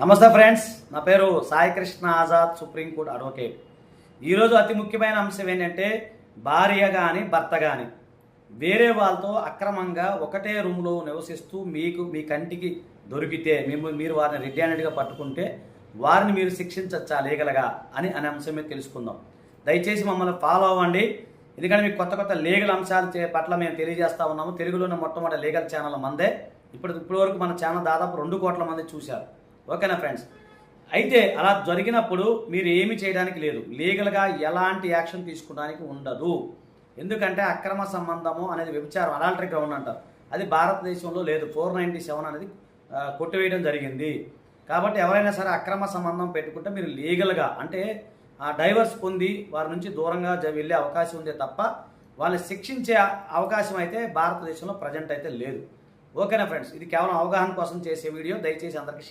నమస్తే ఫ్రెండ్స్, నా పేరు సాయి కృష్ణ ఆజాద్, సుప్రీంకోర్టు అడ్వకేట్. ఈరోజు అతి ముఖ్యమైన అంశం ఏంటంటే భార్య కానీ భర్త కానీ వేరే వాళ్ళతో అక్రమంగా ఒకటే రూమ్లో నివసిస్తూ మీ కంటికి దొరికితే మీరు వారిని రెడ్ హ్యాండెడ్గా పట్టుకుంటే వారిని మీరు శిక్షించచ్చా లీగల్గా అనే అంశం మీద తెలుసుకుందాం. దయచేసి మమ్మల్ని ఫాలో అవ్వండి, ఎందుకంటే మీకు కొత్త కొత్త లీగల్ అంశాల పట్ల మేము తెలియజేస్తూ ఉన్నాము. తెలుగులోనే మొట్టమొదటి లీగల్ ఛానల్ మందే. ఇప్పటివరకు మన ఛానల్ దాదాపు 2 కోట్ల మంది చూశారు. ఓకేనా ఫ్రెండ్స్? అయితే అలా జరిగినప్పుడు మీరు ఏమి చేయడానికి లేదు, లీగల్గా ఎలాంటి యాక్షన్ తీసుకోవడానికి ఉండదు. ఎందుకంటే అక్రమ సంబంధము అనేది వ్యభిచారం, అడాల్టరీ గ్రౌండ్ అంటారు. అది భారతదేశంలో లేదు. 497 అనేది కొట్టివేయడం జరిగింది. కాబట్టి ఎవరైనా సరే అక్రమ సంబంధం పెట్టుకుంటే మీరు లీగల్గా అంటే డైవర్స్ పొంది వారి నుంచి దూరంగా వెళ్ళే అవకాశం ఉందే తప్ప వాళ్ళని శిక్షించే అవకాశం అయితే భారతదేశంలో ప్రజెంట్ అయితే లేదు. ఓకేనా ఫ్రెండ్స్? ఇది కేవలం అవగాహన కోసం చేసే వీడియో. దయచేసి అందరికీ షేర్